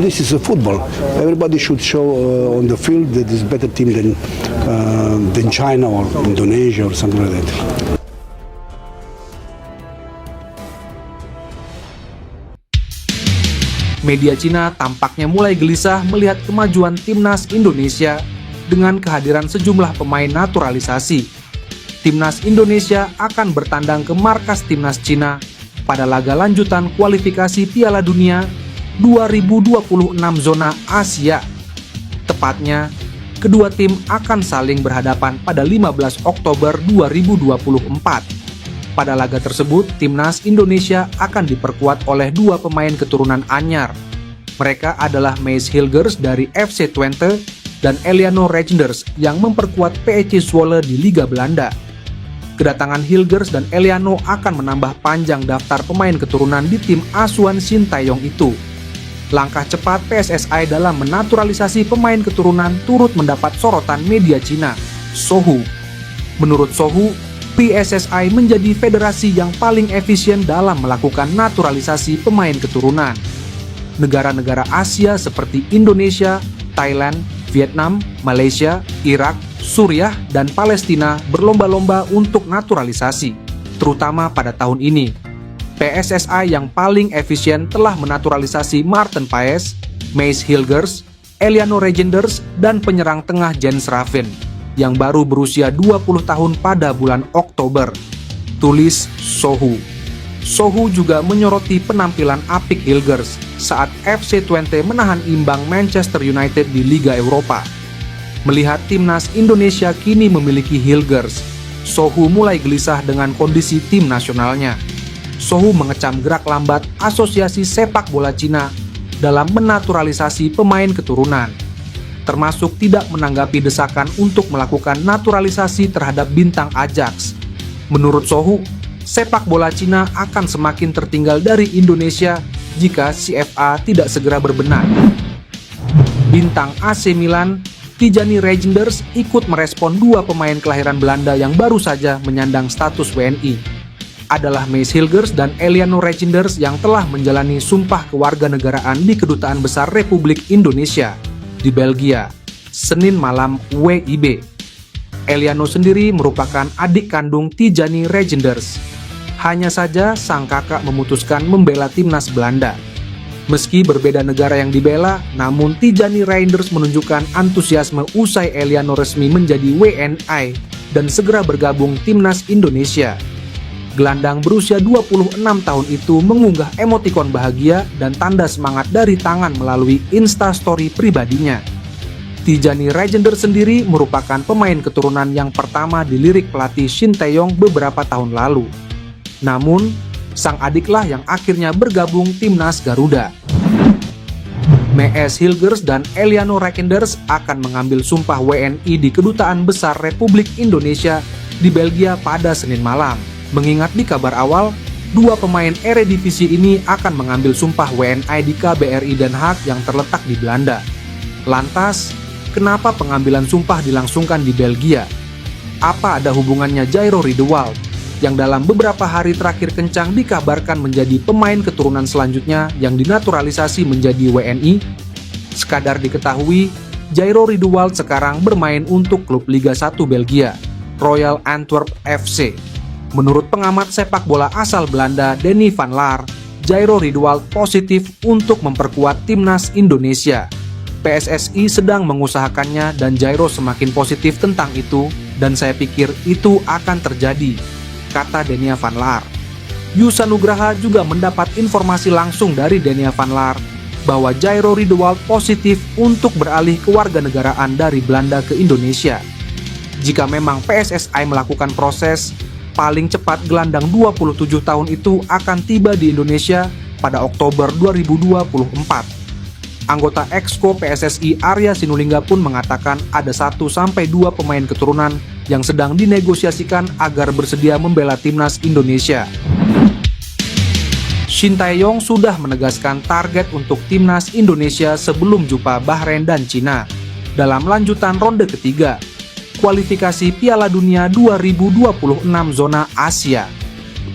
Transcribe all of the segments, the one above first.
this is a football. Everybody should show on the field that is better team than China or Indonesia or something like that. Media Cina tampaknya mulai gelisah melihat kemajuan timnas Indonesia dengan kehadiran sejumlah pemain naturalisasi. Timnas Indonesia akan bertandang ke markas timnas Cina pada laga lanjutan kualifikasi Piala Dunia 2026 zona Asia. Tepatnya, kedua tim akan saling berhadapan pada 15 Oktober 2024. Pada laga tersebut, timnas Indonesia akan diperkuat oleh dua pemain keturunan anyar. Mereka adalah Maes Hilgers dari FC Twente dan Eliano Reijnders yang memperkuat PEC Zwolle di Liga Belanda. Kedatangan Hilgers dan Eliano akan menambah panjang daftar pemain keturunan di tim asuhan Sintayong itu. Langkah cepat PSSI dalam menaturalisasi pemain keturunan turut mendapat sorotan media Cina, Sohu. Menurut Sohu, PSSI menjadi federasi yang paling efisien dalam melakukan naturalisasi pemain keturunan. Negara-negara Asia seperti Indonesia, Thailand, Vietnam, Malaysia, Irak, Suriah, dan Palestina berlomba-lomba untuk naturalisasi, terutama pada tahun ini. PSSI yang paling efisien telah menaturalisasi Maarten Paes, Maes Hilgers, Eliano Reijnders, dan penyerang tengah Jens Raven yang baru berusia 20 tahun pada bulan Oktober, tulis Sohu. Sohu juga menyoroti penampilan apik Hilgers saat FC Twente menahan imbang Manchester United di Liga Eropa. Melihat timnas Indonesia kini memiliki Hilgers, Sohu mulai gelisah dengan kondisi tim nasionalnya. Sohu mengecam gerak lambat Asosiasi Sepak Bola Cina dalam menaturalisasi pemain keturunan, termasuk tidak menanggapi desakan untuk melakukan naturalisasi terhadap bintang Ajax. Menurut Sohu, sepak bola Cina akan semakin tertinggal dari Indonesia jika CFA tidak segera berbenah. Bintang AC Milan, Tijani Reijnders ikut merespon dua pemain kelahiran Belanda yang baru saja menyandang status WNI. Adalah Maes Hilgers dan Eliano Reijnders yang telah menjalani sumpah kewarganegaraan di Kedutaan Besar Republik Indonesia di Belgia, Senin malam WIB. Eliano sendiri merupakan adik kandung Tijani Reijnders. Hanya saja sang kakak memutuskan membela timnas Belanda. Meski berbeda negara yang dibela, namun Tijani Reijnders menunjukkan antusiasme usai Eliano resmi menjadi WNI dan segera bergabung timnas Indonesia. Gelandang berusia 26 tahun itu mengunggah emotikon bahagia dan tanda semangat dari tangan melalui Instastory pribadinya. Tijani Reijnders sendiri merupakan pemain keturunan yang pertama dilirik pelatih Sintayong beberapa tahun lalu. Namun, sang adiklah yang akhirnya bergabung timnas Garuda. Maes Hilgers dan Eliano Reijnders akan mengambil sumpah WNI di Kedutaan Besar Republik Indonesia di Belgia pada Senin malam. Mengingat di kabar awal, dua pemain Eredivisie ini akan mengambil sumpah WNI di KBRI Den Haag yang terletak di Belanda. Lantas, kenapa pengambilan sumpah dilangsungkan di Belgia? Apa ada hubungannya Jairo Riedewald, yang dalam beberapa hari terakhir kencang dikabarkan menjadi pemain keturunan selanjutnya yang dinaturalisasi menjadi WNI? Sekadar diketahui, Jairo Riedewald sekarang bermain untuk klub Liga 1 Belgia, Royal Antwerp FC. Menurut pengamat sepak bola asal Belanda Denny van Laar, Jairo Riedewald positif untuk memperkuat timnas Indonesia. PSSI sedang mengusahakannya dan Jairo semakin positif tentang itu, dan saya pikir itu akan terjadi, kata Denny van Laar. Yusa Nugraha juga mendapat informasi langsung dari Denny van Laar bahwa Jairo Riedewald positif untuk beralih kewarganegaraan dari Belanda ke Indonesia. Jika memang PSSI melakukan proses, paling cepat gelandang 27 tahun itu akan tiba di Indonesia pada Oktober 2024. Anggota Exco PSSI Arya Sinulinga pun mengatakan ada 1-2 pemain keturunan yang sedang dinegosiasikan agar bersedia membela timnas Indonesia. Sintayong sudah menegaskan target untuk timnas Indonesia sebelum jumpa Bahrain dan Cina dalam lanjutan ronde ketiga kualifikasi Piala Dunia 2026 zona Asia.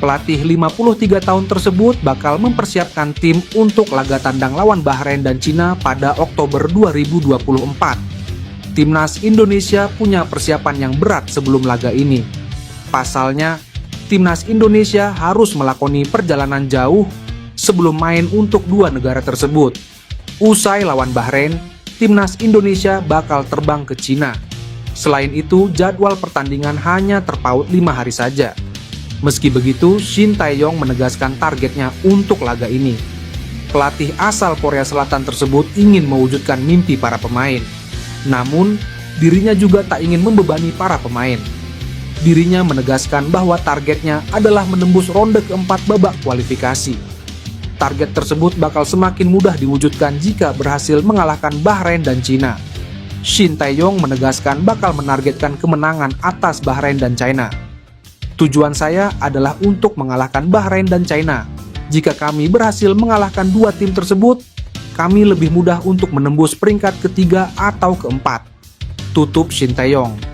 Pelatih 53 tahun tersebut bakal mempersiapkan tim untuk laga tandang lawan Bahrain dan Cina pada Oktober 2024. Timnas Indonesia punya persiapan yang berat sebelum laga ini. Pasalnya, Timnas Indonesia harus melakoni perjalanan jauh sebelum main untuk dua negara tersebut. Usai lawan Bahrain, Timnas Indonesia bakal terbang ke Cina. Selain itu, jadwal pertandingan hanya terpaut 5 hari saja. Meski begitu, Shin Tae-yong menegaskan targetnya untuk laga ini. Pelatih asal Korea Selatan tersebut ingin mewujudkan mimpi para pemain. Namun, dirinya juga tak ingin membebani para pemain. Dirinya menegaskan bahwa targetnya adalah menembus ronde keempat babak kualifikasi. Target tersebut bakal semakin mudah diwujudkan jika berhasil mengalahkan Bahrain dan Cina. Shin Tae-yong menegaskan bakal menargetkan kemenangan atas Bahrain dan China. Tujuan saya adalah untuk mengalahkan Bahrain dan China. Jika kami berhasil mengalahkan dua tim tersebut, kami lebih mudah untuk menembus peringkat ketiga atau keempat. Tutup Shin Tae-yong.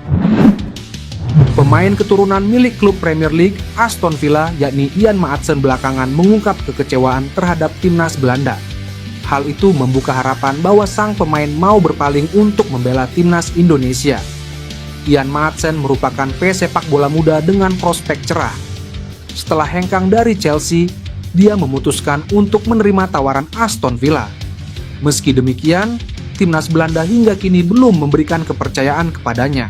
Pemain keturunan milik klub Premier League Aston Villa yakni Ian Maatsen belakangan mengungkap kekecewaan terhadap timnas Belanda. Hal itu membuka harapan bahwa sang pemain mau berpaling untuk membela timnas Indonesia. Ian Maatsen merupakan pesepak bola muda dengan prospek cerah. Setelah hengkang dari Chelsea, dia memutuskan untuk menerima tawaran Aston Villa. Meski demikian, timnas Belanda hingga kini belum memberikan kepercayaan kepadanya.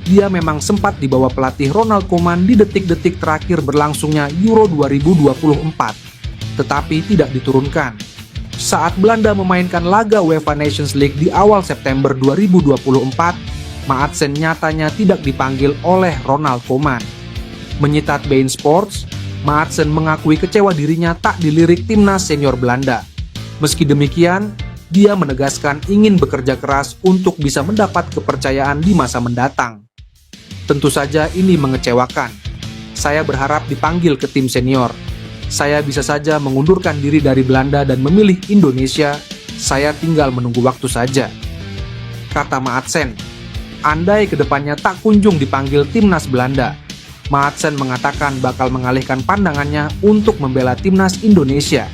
Dia memang sempat dibawa pelatih Ronald Koeman di detik-detik terakhir berlangsungnya Euro 2024, tetapi tidak diturunkan. Saat Belanda memainkan laga UEFA Nations League di awal September 2024, Maatsen nyatanya tidak dipanggil oleh Ronald Koeman. Menyitat beIN Sports, Maatsen mengakui kecewa dirinya tak dilirik timnas senior Belanda. Meski demikian, dia menegaskan ingin bekerja keras untuk bisa mendapat kepercayaan di masa mendatang. Tentu saja ini mengecewakan. Saya berharap dipanggil ke tim senior. Saya bisa saja mengundurkan diri dari Belanda dan memilih Indonesia. Saya tinggal menunggu waktu saja, kata Maatsen. Andai kedepannya tak kunjung dipanggil timnas Belanda, Maatsen mengatakan bakal mengalihkan pandangannya untuk membela timnas Indonesia.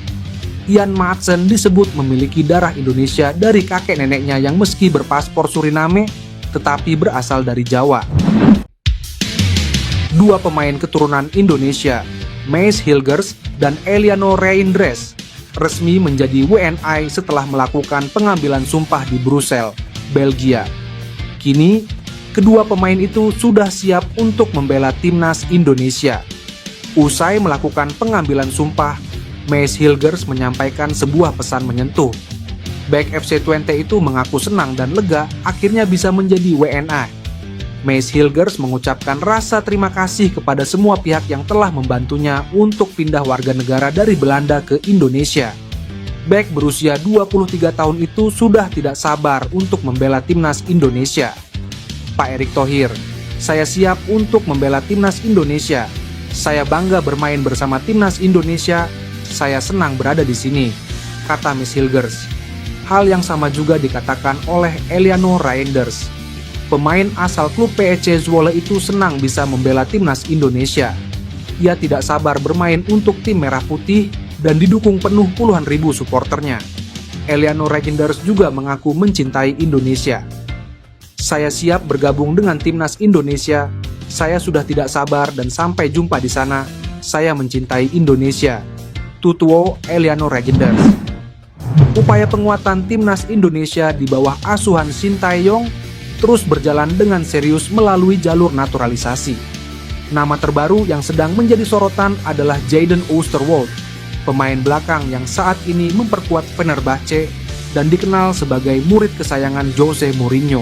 Ian Maatsen disebut memiliki darah Indonesia dari kakek neneknya yang meski berpaspor Suriname, tetapi berasal dari Jawa. Dua pemain keturunan Indonesia, Maes Hilgers dan Eliano Reinders, resmi menjadi WNI setelah melakukan pengambilan sumpah di Brussels, Belgia. Kini, kedua pemain itu sudah siap untuk membela timnas Indonesia. Usai melakukan pengambilan sumpah, Maes Hilgers menyampaikan sebuah pesan menyentuh. Back FC Twente itu mengaku senang dan lega akhirnya bisa menjadi WNA. Maes Hilgers mengucapkan rasa terima kasih kepada semua pihak yang telah membantunya untuk pindah warga negara dari Belanda ke Indonesia. Back berusia 23 tahun itu sudah tidak sabar untuk membela timnas Indonesia. Pak Erick Thohir, saya siap untuk membela timnas Indonesia. Saya bangga bermain bersama timnas Indonesia. Saya senang berada di sini, kata Maes Hilgers. Hal yang sama juga dikatakan oleh Eliano Reinders. Pemain asal klub PEC Zwolle itu senang bisa membela timnas Indonesia. Ia tidak sabar bermain untuk tim Merah Putih dan didukung penuh puluhan ribu suporternya. Eliano Reinders juga mengaku mencintai Indonesia. Saya siap bergabung dengan timnas Indonesia. Saya sudah tidak sabar dan sampai jumpa di sana. Saya mencintai Indonesia. Tutuo Eliano Reinders. Upaya penguatan timnas Indonesia di bawah asuhan Shin Tae-yong terus berjalan dengan serius melalui jalur naturalisasi. Nama terbaru yang sedang menjadi sorotan adalah Jadon Oosterwolde, pemain belakang yang saat ini memperkuat Fenerbahce dan dikenal sebagai murid kesayangan Jose Mourinho.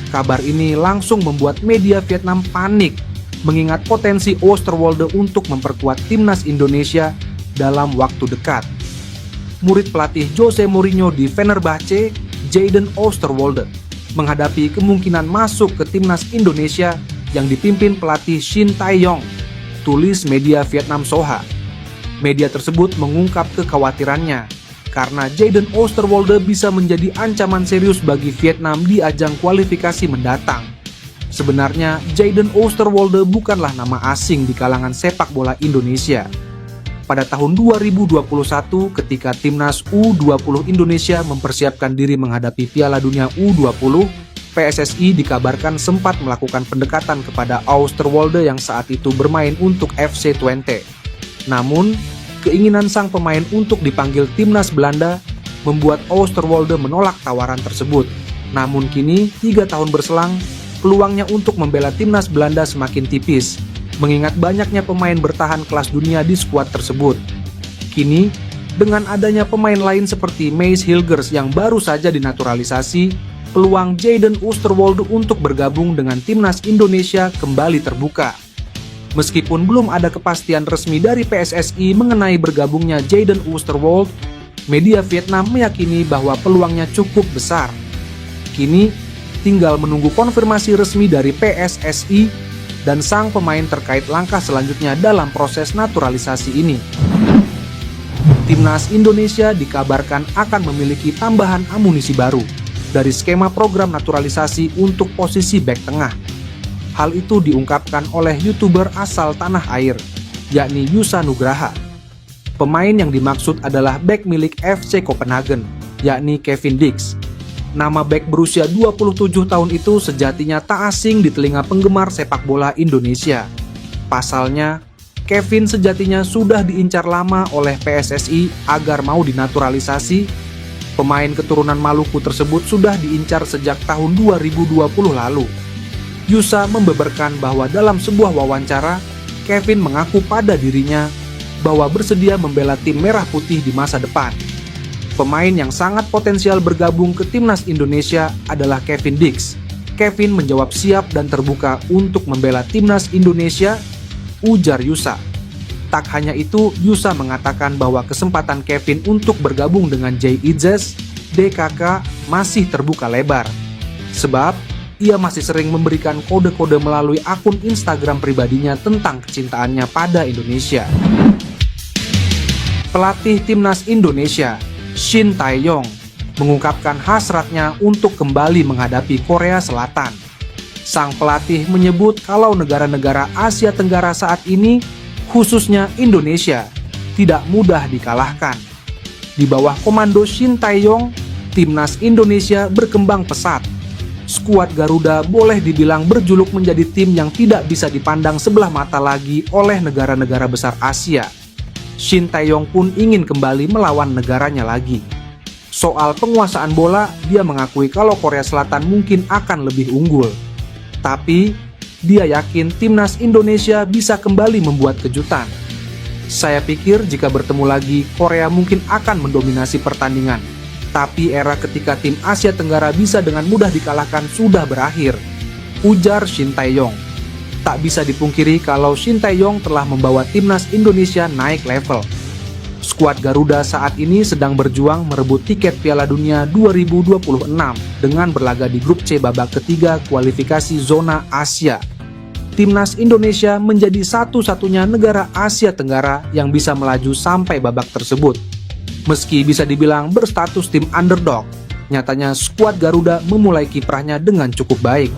Kabar ini langsung membuat media Vietnam panik, mengingat potensi Oosterwolde untuk memperkuat timnas Indonesia dalam waktu dekat. Murid pelatih Jose Mourinho di Fenerbahce, Jadon Oosterwolde, menghadapi kemungkinan masuk ke timnas Indonesia yang dipimpin pelatih Shin Tae-yong, tulis media Vietnam Soha. Media tersebut mengungkap kekhawatirannya karena Jadon Oosterwolde bisa menjadi ancaman serius bagi Vietnam di ajang kualifikasi mendatang. Sebenarnya Jayden Oosterwolde bukanlah nama asing di kalangan sepak bola Indonesia. Pada tahun 2021 ketika timnas U20 Indonesia mempersiapkan diri menghadapi Piala Dunia U20, PSSI dikabarkan sempat melakukan pendekatan kepada Oosterwolde yang saat itu bermain untuk FC Twente. Namun, keinginan sang pemain untuk dipanggil timnas Belanda membuat Oosterwolde menolak tawaran tersebut. Namun kini, 3 tahun berselang, peluangnya untuk membela timnas Belanda semakin tipis, mengingat banyaknya pemain bertahan kelas dunia di skuad tersebut. Kini, dengan adanya pemain lain seperti Maes Hilgers yang baru saja dinaturalisasi, peluang Jayden Oosterwolde untuk bergabung dengan timnas Indonesia kembali terbuka. Meskipun belum ada kepastian resmi dari PSSI mengenai bergabungnya Jayden Oosterwolde, media Vietnam meyakini bahwa peluangnya cukup besar. Kini, tinggal menunggu konfirmasi resmi dari PSSI dan sang pemain terkait langkah selanjutnya dalam proses naturalisasi ini. Timnas Indonesia dikabarkan akan memiliki tambahan amunisi baru dari skema program naturalisasi untuk posisi bek tengah. Hal itu diungkapkan oleh YouTuber asal tanah air, yakni Yusa Nugraha. Pemain yang dimaksud adalah bek milik FC Copenhagen, yakni Kevin Dix. Nama bek berusia 27 tahun itu sejatinya tak asing di telinga penggemar sepak bola Indonesia. Pasalnya, Kevin sejatinya sudah diincar lama oleh PSSI agar mau dinaturalisasi. Pemain keturunan Maluku tersebut sudah diincar sejak tahun 2020 lalu. Yusa membeberkan bahwa dalam sebuah wawancara, Kevin mengaku pada dirinya bahwa bersedia membela tim merah putih di masa depan. Pemain yang sangat potensial bergabung ke timnas Indonesia adalah Kevin Dix. Kevin menjawab siap dan terbuka untuk membela timnas Indonesia, ujar Yusa. Tak hanya itu, Yusa mengatakan bahwa kesempatan Kevin untuk bergabung dengan JIZES DKK masih terbuka lebar. Sebab, ia masih sering memberikan kode-kode melalui akun Instagram pribadinya tentang kecintaannya pada Indonesia. Pelatih timnas Indonesia, Shin Tae-yong, mengungkapkan hasratnya untuk kembali menghadapi Korea Selatan. Sang pelatih menyebut kalau negara-negara Asia Tenggara saat ini, khususnya Indonesia, tidak mudah dikalahkan. Di bawah komando Shin Tae-yong, timnas Indonesia berkembang pesat. Skuad Garuda boleh dibilang berjuluk menjadi tim yang tidak bisa dipandang sebelah mata lagi oleh negara-negara besar Asia. Shin Tae-yong pun ingin kembali melawan negaranya lagi. Soal penguasaan bola, dia mengakui kalau Korea Selatan mungkin akan lebih unggul. Tapi, dia yakin timnas Indonesia bisa kembali membuat kejutan. Saya pikir jika bertemu lagi, Korea mungkin akan mendominasi pertandingan. Tapi era ketika tim Asia Tenggara bisa dengan mudah dikalahkan sudah berakhir, ujar Shin Tae-yong. Tak bisa dipungkiri kalau Shin Tae-yong telah membawa timnas Indonesia naik level. Skuad Garuda saat ini sedang berjuang merebut tiket Piala Dunia 2026 dengan berlaga di grup C babak ketiga kualifikasi zona Asia. Timnas Indonesia menjadi satu-satunya negara Asia Tenggara yang bisa melaju sampai babak tersebut. Meski bisa dibilang berstatus tim underdog, nyatanya skuad Garuda memulai kiprahnya dengan cukup baik.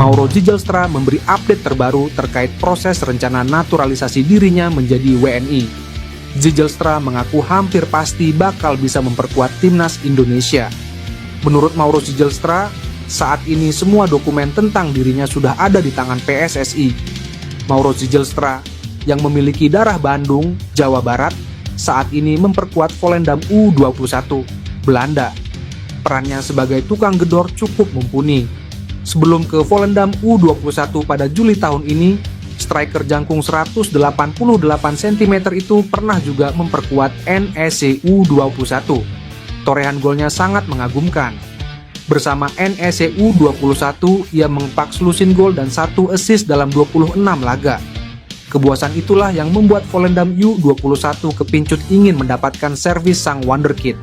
Mauro Zijlstra memberi update terbaru terkait proses rencana naturalisasi dirinya menjadi WNI. Zijlstra mengaku hampir pasti bakal bisa memperkuat timnas Indonesia. Menurut Mauro Zijlstra, saat ini semua dokumen tentang dirinya sudah ada di tangan PSSI. Mauro Zijlstra, yang memiliki darah Bandung, Jawa Barat, saat ini memperkuat Volendam U21, Belanda. Perannya sebagai tukang gedor cukup mumpuni. Sebelum ke Volendam U21 pada Juli tahun ini, striker jangkung 188 cm itu pernah juga memperkuat NEC U21. Torehan golnya sangat mengagumkan. Bersama NEC U21, ia mengepak selusin gol dan 1 assist dalam 26 laga. Kepuasan itulah yang membuat Volendam U21 kepincut ingin mendapatkan servis sang wonderkid.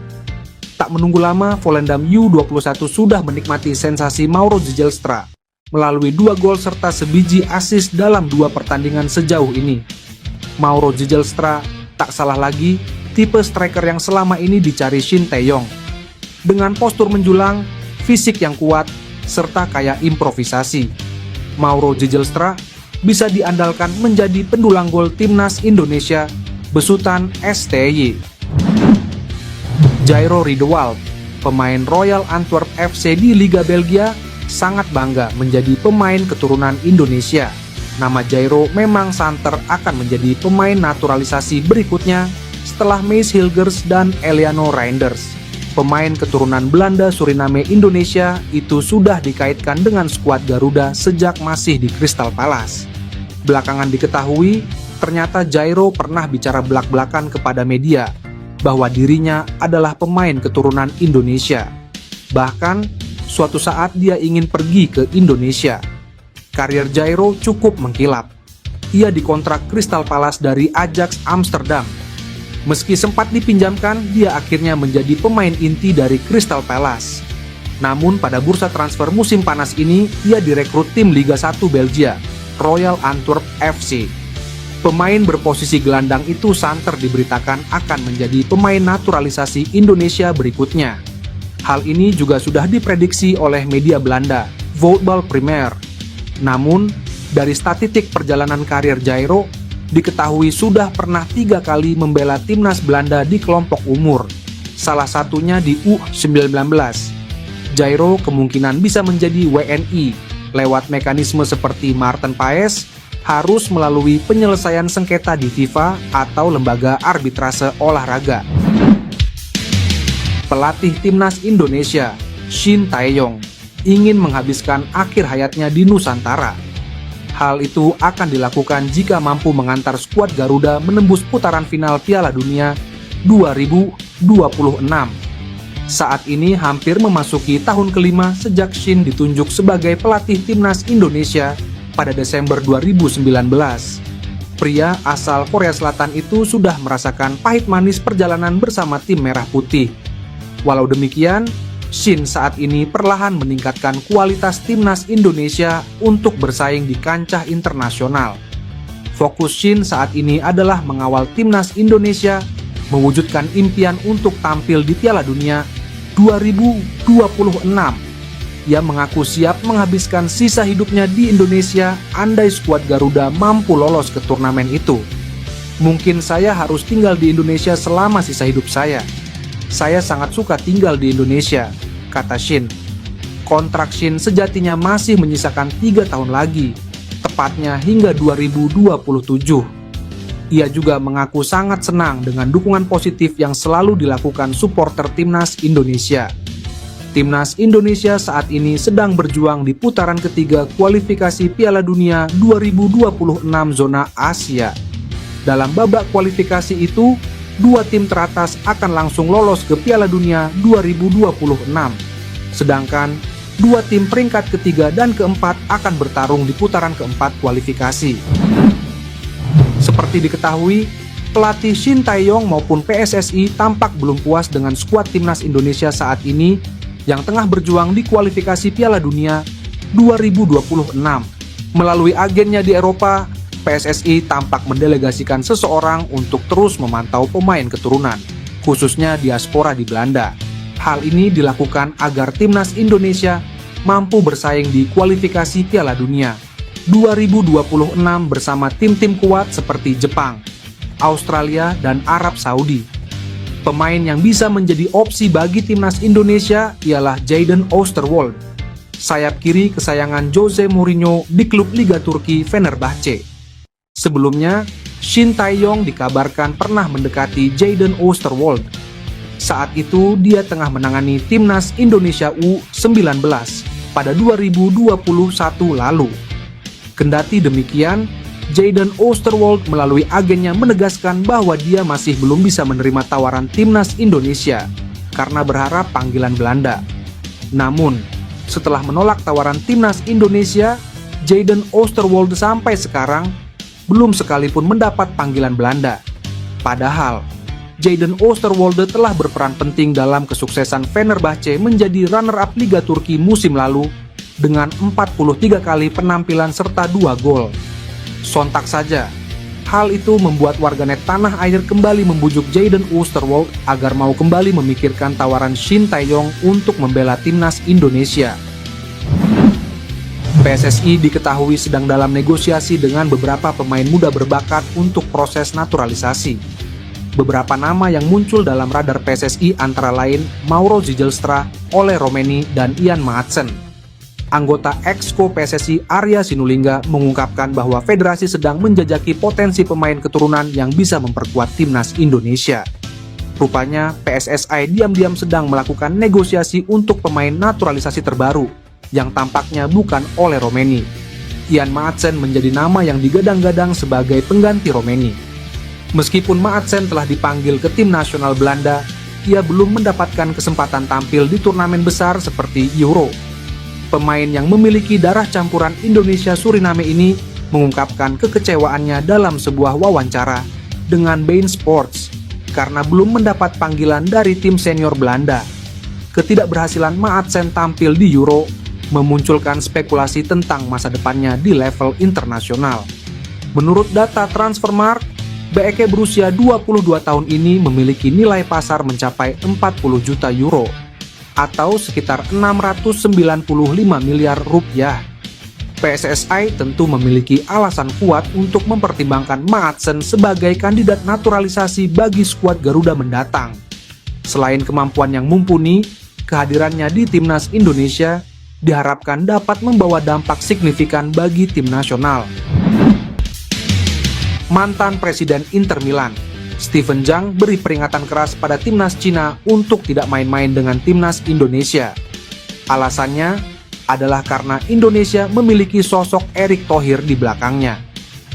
Tak menunggu lama, Volendam U21 sudah menikmati sensasi Mauro Zijlstra melalui 2 gol serta sebiji assist dalam 2 pertandingan sejauh ini. Mauro Zijlstra tak salah lagi tipe striker yang selama ini dicari Shin Tae-yong. Dengan postur menjulang, fisik yang kuat, serta kaya improvisasi. Mauro Zijlstra bisa diandalkan menjadi pendulang gol timnas Indonesia besutan STY. Jairo Riedewald, pemain Royal Antwerp FC di Liga Belgia, sangat bangga menjadi pemain keturunan Indonesia. Nama Jairo memang santer akan menjadi pemain naturalisasi berikutnya setelah Mees Hilgers dan Eliano Reinders. Pemain keturunan Belanda Suriname Indonesia itu sudah dikaitkan dengan skuad Garuda sejak masih di Crystal Palace. Belakangan diketahui, ternyata Jairo pernah bicara belak-belakan kepada media bahwa dirinya adalah pemain keturunan Indonesia. Bahkan, suatu saat dia ingin pergi ke Indonesia. Karier Jairo cukup mengkilap. Ia dikontrak Crystal Palace dari Ajax Amsterdam. Meski sempat dipinjamkan, dia akhirnya menjadi pemain inti dari Crystal Palace. Namun pada bursa transfer musim panas ini, ia direkrut tim Liga 1 Belgia, Royal Antwerp FC. Pemain berposisi gelandang itu santer diberitakan akan menjadi pemain naturalisasi Indonesia berikutnya. Hal ini juga sudah diprediksi oleh media Belanda, Voetbal Premier. Namun, dari statistik perjalanan karir Jairo, diketahui sudah pernah 3 kali membela timnas Belanda di kelompok umur, salah satunya di U19. Jairo kemungkinan bisa menjadi WNI lewat mekanisme seperti Maarten Paes, harus melalui penyelesaian sengketa di FIFA atau lembaga arbitrase olahraga. Pelatih timnas Indonesia, Shin Tae-yong, ingin menghabiskan akhir hayatnya di Nusantara. Hal itu akan dilakukan jika mampu mengantar skuad Garuda menembus putaran final Piala Dunia 2026. Saat ini hampir memasuki tahun kelima sejak Shin ditunjuk sebagai pelatih timnas Indonesia pada Desember 2019. Pria asal Korea Selatan itu sudah merasakan pahit manis perjalanan bersama tim Merah Putih. Walau demikian, Shin saat ini perlahan meningkatkan kualitas timnas Indonesia untuk bersaing di kancah internasional. Fokus Shin saat ini adalah mengawal timnas Indonesia mewujudkan impian untuk tampil di Piala Dunia 2026. Ia mengaku siap menghabiskan sisa hidupnya di Indonesia andai skuad Garuda mampu lolos ke turnamen itu. Mungkin saya harus tinggal di Indonesia selama sisa hidup saya. Saya sangat suka tinggal di Indonesia, kata Shin. Kontrak Shin sejatinya masih menyisakan 3 tahun lagi, tepatnya hingga 2027. Ia juga mengaku sangat senang dengan dukungan positif yang selalu dilakukan supporter timnas Indonesia. Timnas Indonesia saat ini sedang berjuang di putaran ketiga kualifikasi Piala Dunia 2026 zona Asia. Dalam babak kualifikasi itu, 2 tim teratas akan langsung lolos ke Piala Dunia 2026. Sedangkan 2 tim peringkat ketiga dan keempat akan bertarung di putaran keempat kualifikasi. Seperti diketahui, pelatih Shin Tae-yong maupun PSSI tampak belum puas dengan skuad timnas Indonesia saat ini yang tengah berjuang di kualifikasi Piala Dunia 2026. Melalui agennya di Eropa, PSSI tampak mendelegasikan seseorang untuk terus memantau pemain keturunan, khususnya diaspora di Belanda. Hal ini dilakukan agar timnas Indonesia mampu bersaing di kualifikasi Piala Dunia 2026 bersama tim-tim kuat seperti Jepang, Australia, dan Arab Saudi. Pemain yang bisa menjadi opsi bagi timnas Indonesia ialah Jadon Oosterwolde, sayap kiri kesayangan Jose Mourinho di klub Liga Turki Fenerbahce. Sebelumnya, Shin Tae-yong dikabarkan pernah mendekati Jadon Oosterwolde. Saat itu, dia tengah menangani timnas Indonesia U19 pada 2021 lalu. Kendati demikian, Jadon Oosterwolde melalui agennya menegaskan bahwa dia masih belum bisa menerima tawaran timnas Indonesia karena berharap panggilan Belanda. Namun, setelah menolak tawaran timnas Indonesia, Jadon Oosterwolde sampai sekarang belum sekalipun mendapat panggilan Belanda. Padahal, Jadon Oosterwolde telah berperan penting dalam kesuksesan Fenerbahce menjadi runner-up Liga Turki musim lalu dengan 43 kali penampilan serta 2 gol. Sontak saja, hal itu membuat warganet tanah air kembali membujuk Jadon Oosterwolde agar mau kembali memikirkan tawaran Shin Tae-yong untuk membela timnas Indonesia. PSSI diketahui sedang dalam negosiasi dengan beberapa pemain muda berbakat untuk proses naturalisasi. Beberapa nama yang muncul dalam radar PSSI antara lain Mauro Zijlstra, Ole Romeni, dan Ian Maatsen. Anggota Exco PSSI Arya Sinulinga mengungkapkan bahwa federasi sedang menjajaki potensi pemain keturunan yang bisa memperkuat timnas Indonesia. Rupanya PSSI diam-diam sedang melakukan negosiasi untuk pemain naturalisasi terbaru, yang tampaknya bukan Ole Romeni. Ian Maatsen menjadi nama yang digadang-gadang sebagai pengganti Romeni. Meskipun Maatsen telah dipanggil ke tim nasional Belanda, ia belum mendapatkan kesempatan tampil di turnamen besar seperti Euro. Pemain yang memiliki darah campuran Indonesia-Suriname ini mengungkapkan kekecewaannya dalam sebuah wawancara dengan Bein Sports karena belum mendapat panggilan dari tim senior Belanda. Ketidakberhasilan Maatsen tampil di Euro memunculkan spekulasi tentang masa depannya di level internasional. Menurut data Transfermarkt, BEK berusia 22 tahun ini memiliki nilai pasar mencapai 40 juta euro atau sekitar 695 miliar rupiah. PSSI tentu memiliki alasan kuat untuk mempertimbangkan Maatsen sebagai kandidat naturalisasi bagi skuad Garuda mendatang. Selain kemampuan yang mumpuni, kehadirannya di timnas Indonesia diharapkan dapat membawa dampak signifikan bagi tim nasional. Mantan Presiden Inter Milan, Steven Zhang beri peringatan keras pada timnas Cina untuk tidak main-main dengan timnas Indonesia. Alasannya adalah karena Indonesia memiliki sosok Erick Thohir di belakangnya.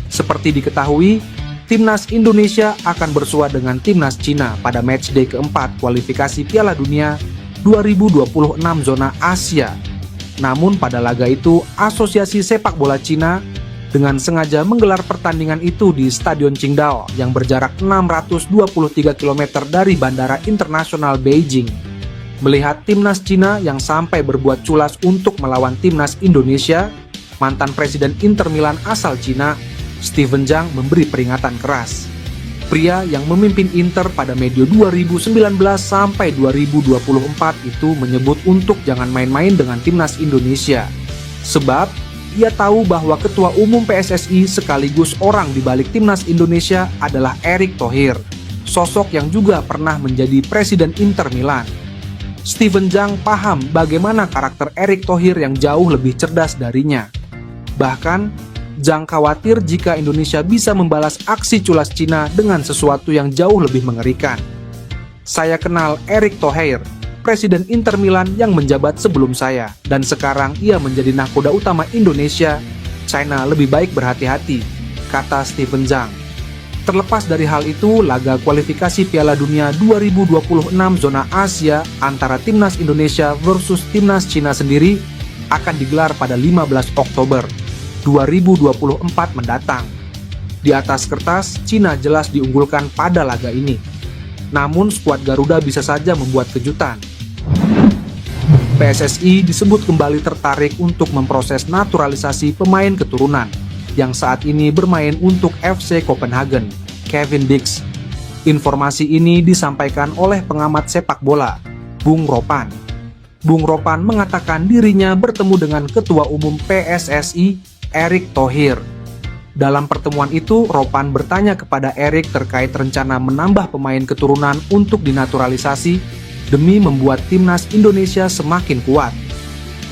Seperti diketahui, timnas Indonesia akan bersua dengan timnas Cina pada matchday keempat kualifikasi Piala Dunia 2026 zona Asia. Namun pada laga itu, Asosiasi Sepak Bola Cina dengan sengaja menggelar pertandingan itu di Stadion Qingdao yang berjarak 623 km dari Bandara Internasional Beijing. Melihat timnas Cina yang sampai berbuat culas untuk melawan timnas Indonesia, mantan Presiden Inter Milan asal Cina, Steven Zhang memberi peringatan keras. Pria yang memimpin Inter pada medio 2019 sampai 2024 itu menyebut untuk jangan main-main dengan timnas Indonesia. Sebab ia tahu bahwa Ketua Umum PSSI sekaligus orang di balik timnas Indonesia adalah Erick Thohir, sosok yang juga pernah menjadi Presiden Inter Milan. Steven Zhang paham bagaimana karakter Erick Thohir yang jauh lebih cerdas darinya. Bahkan, Zhang khawatir jika Indonesia bisa membalas aksi culas Cina dengan sesuatu yang jauh lebih mengerikan. Saya kenal Erick Thohir, Presiden Inter Milan yang menjabat sebelum saya, dan sekarang ia menjadi nahkoda utama Indonesia. China lebih baik berhati-hati, kata Steven Zhang. Terlepas dari hal itu, laga kualifikasi Piala Dunia 2026 zona Asia antara timnas Indonesia versus timnas Cina sendiri akan digelar pada 15 Oktober 2024 mendatang. Di atas kertas, Cina jelas diunggulkan pada laga ini. Namun skuad Garuda bisa saja membuat kejutan. PSSI disebut kembali tertarik untuk memproses naturalisasi pemain keturunan yang saat ini bermain untuk FC Copenhagen, Kevin Dix. Informasi ini disampaikan oleh pengamat sepak bola, Bung Ropan. Bung Ropan mengatakan dirinya bertemu dengan Ketua Umum PSSI, Erick Thohir. Dalam pertemuan itu, Ropan bertanya kepada Erick terkait rencana menambah pemain keturunan untuk dinaturalisasi demi membuat timnas Indonesia semakin kuat.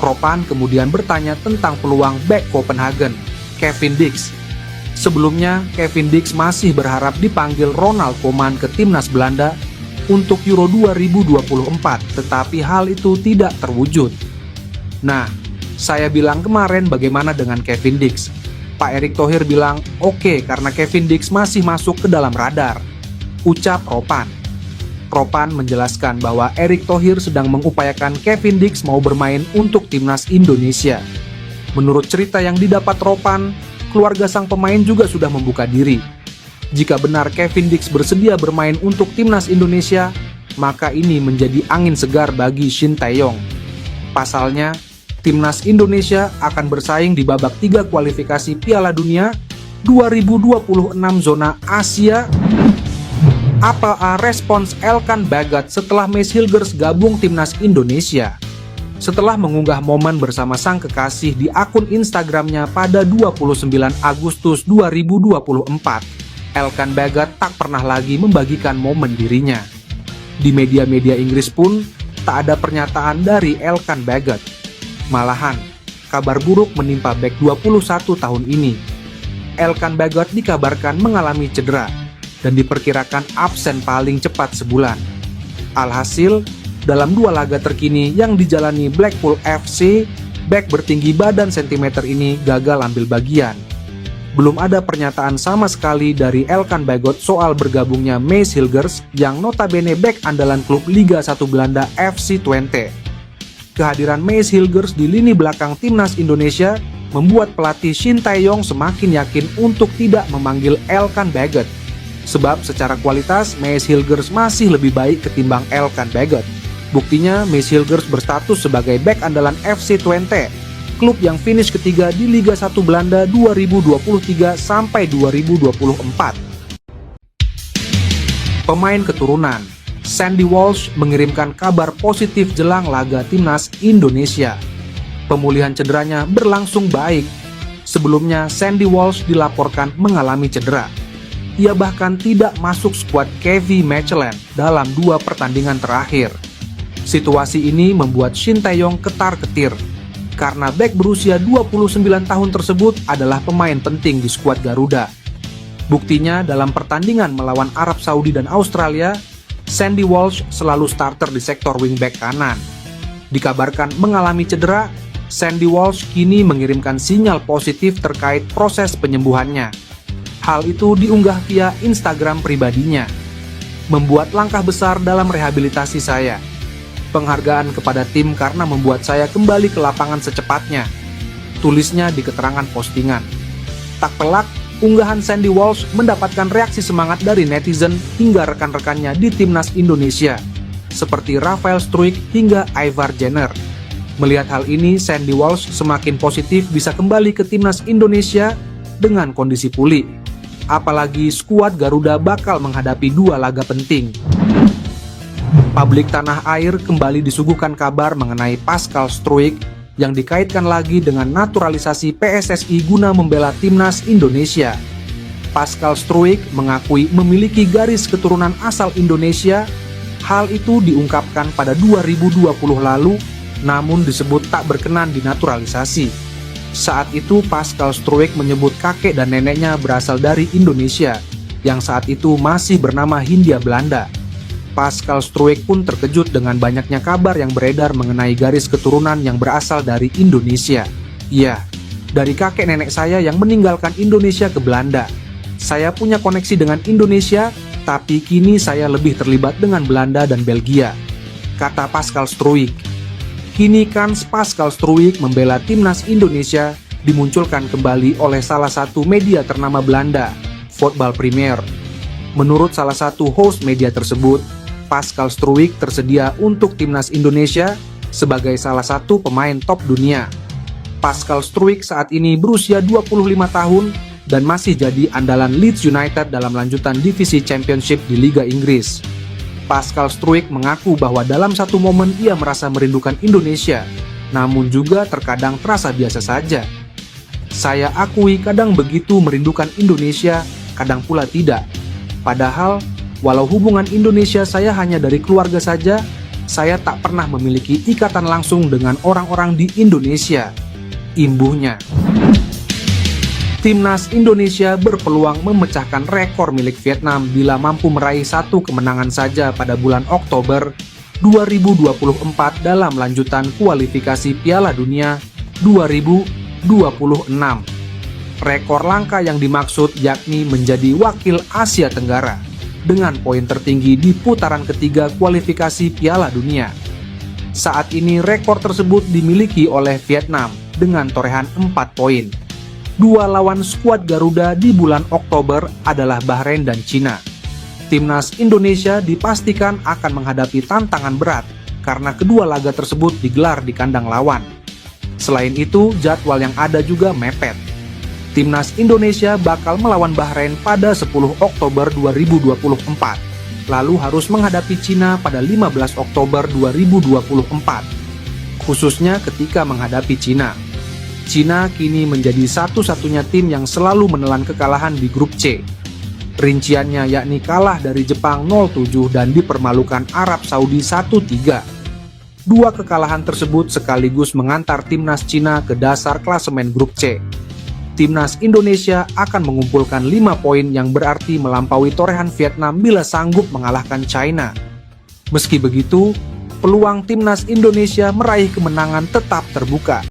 Ropan kemudian bertanya tentang peluang bek Copenhagen, Kevin Dix. Sebelumnya, Kevin Dix masih berharap dipanggil Ronald Koeman ke timnas Belanda untuk Euro 2024, tetapi hal itu tidak terwujud. Nah, saya bilang kemarin bagaimana dengan Kevin Dix? Pak Erick Thohir bilang oke karena Kevin Dix masih masuk ke dalam radar, ucap Ropan. Ropan menjelaskan bahwa Erick Thohir sedang mengupayakan Kevin Dix mau bermain untuk timnas Indonesia. Menurut cerita yang didapat Ropan, keluarga sang pemain juga sudah membuka diri. Jika benar Kevin Dix bersedia bermain untuk timnas Indonesia, maka ini menjadi angin segar bagi Shin Tae-yong. Pasalnya, timnas Indonesia akan bersaing di babak 3 kualifikasi Piala Dunia 2026 zona Asia. Apa respons Elkan Bagat setelah Mees Hilgers gabung timnas Indonesia? Setelah mengunggah momen bersama sang kekasih di akun Instagramnya pada 29 Agustus 2024, Elkan Bagot tak pernah lagi membagikan momen dirinya. Di media-media Inggris pun tak ada pernyataan dari Elkan Bagot. Malahan, kabar buruk menimpa bek 21 tahun ini. Elkan Bagot dikabarkan mengalami cedera dan diperkirakan absen paling cepat sebulan. Alhasil, dalam 2 laga terkini yang dijalani Blackpool FC, bek bertinggi badan sentimeter ini gagal ambil bagian. Belum ada pernyataan sama sekali dari Elkan Bagot soal bergabungnya Maes Hilgers yang notabene bek andalan klub Liga 1 Belanda FC Twente. Kehadiran Maes Hilgers di lini belakang timnas Indonesia membuat pelatih Shin Tae-yong semakin yakin untuk tidak memanggil Elkan Bagot. Sebab secara kualitas Maes Hilgers masih lebih baik ketimbang Elkan Bagot. Buktinya Maes Hilgers berstatus sebagai bek andalan FC Twente, klub yang finish ketiga di Liga 1 Belanda 2023 sampai 2024. Pemain keturunan Sandy Walsh mengirimkan kabar positif jelang laga timnas Indonesia. Pemulihan cederanya berlangsung baik. Sebelumnya Sandy Walsh dilaporkan mengalami cedera. Ia bahkan tidak masuk skuad Kevin Mechelen dalam 2 pertandingan terakhir. Situasi ini membuat Shin Tae-yong ketar-ketir karena bek berusia 29 tahun tersebut adalah pemain penting di skuad Garuda. Buktinya dalam pertandingan melawan Arab Saudi dan Australia, Sandy Walsh selalu starter di sektor wingback kanan. Dikabarkan mengalami cedera, Sandy Walsh kini mengirimkan sinyal positif terkait proses penyembuhannya. Hal itu diunggah via Instagram pribadinya. Membuat langkah besar dalam rehabilitasi saya. Penghargaan kepada tim karena membuat saya kembali ke lapangan secepatnya, tulisnya di keterangan postingan. Tak pelak, unggahan Sandy Walsh mendapatkan reaksi semangat dari netizen hingga rekan-rekannya di timnas Indonesia, seperti Rafael Struijk hingga Ivar Jenner. Melihat hal ini, Sandy Walsh semakin positif bisa kembali ke timnas Indonesia dengan kondisi pulih. Apalagi skuad Garuda bakal menghadapi 2 laga penting. Publik tanah air kembali disuguhkan kabar mengenai Pascal Struijk yang dikaitkan lagi dengan naturalisasi PSSI guna membela timnas Indonesia. Pascal Struijk mengakui memiliki garis keturunan asal Indonesia. Hal itu diungkapkan pada 2020 lalu, namun disebut tak berkenan dinaturalisasi. Saat itu Pascal Struijk menyebut kakek dan neneknya berasal dari Indonesia, yang saat itu masih bernama Hindia Belanda. Pascal Struijk pun terkejut dengan banyaknya kabar yang beredar mengenai garis keturunan yang berasal dari Indonesia. Iya, dari kakek nenek saya yang meninggalkan Indonesia ke Belanda. Saya punya koneksi dengan Indonesia, tapi kini saya lebih terlibat dengan Belanda dan Belgia, kata Pascal Struijk. Kini kans Pascal Struijk membela timnas Indonesia dimunculkan kembali oleh salah satu media ternama Belanda, Voetbal Premier. Menurut salah satu host media tersebut, Pascal Struijk tersedia untuk timnas Indonesia sebagai salah satu pemain top dunia. Pascal Struijk saat ini berusia 25 tahun dan masih jadi andalan Leeds United dalam lanjutan divisi Championship di Liga Inggris. Pascal Struijk mengaku bahwa dalam satu momen ia merasa merindukan Indonesia, namun juga terkadang terasa biasa saja. Saya akui kadang begitu merindukan Indonesia, kadang pula tidak. Padahal, walau hubungan Indonesia saya hanya dari keluarga saja, saya tak pernah memiliki ikatan langsung dengan orang-orang di Indonesia, imbuhnya. Timnas Indonesia berpeluang memecahkan rekor milik Vietnam bila mampu meraih 1 kemenangan saja pada bulan Oktober 2024 dalam lanjutan kualifikasi Piala Dunia 2026. Rekor langka yang dimaksud yakni menjadi wakil Asia Tenggara dengan poin tertinggi di putaran ketiga kualifikasi Piala Dunia. Saat ini rekor tersebut dimiliki oleh Vietnam dengan torehan 4 poin. 2 lawan skuad Garuda di bulan Oktober adalah Bahrain dan Cina. Timnas Indonesia dipastikan akan menghadapi tantangan berat karena kedua laga tersebut digelar di kandang lawan. Selain itu, jadwal yang ada juga mepet. Timnas Indonesia bakal melawan Bahrain pada 10 Oktober 2024, lalu harus menghadapi Cina pada 15 Oktober 2024. khususnya ketika menghadapi Cina. Cina kini menjadi satu-satunya tim yang selalu menelan kekalahan di grup C. Rinciannya yakni kalah dari Jepang 0-7 dan dipermalukan Arab Saudi 1-3. Dua kekalahan tersebut sekaligus mengantar timnas Cina ke dasar klasemen grup C. Timnas Indonesia akan mengumpulkan 5 poin yang berarti melampaui torehan Vietnam bila sanggup mengalahkan China. Meski begitu, peluang timnas Indonesia meraih kemenangan tetap terbuka.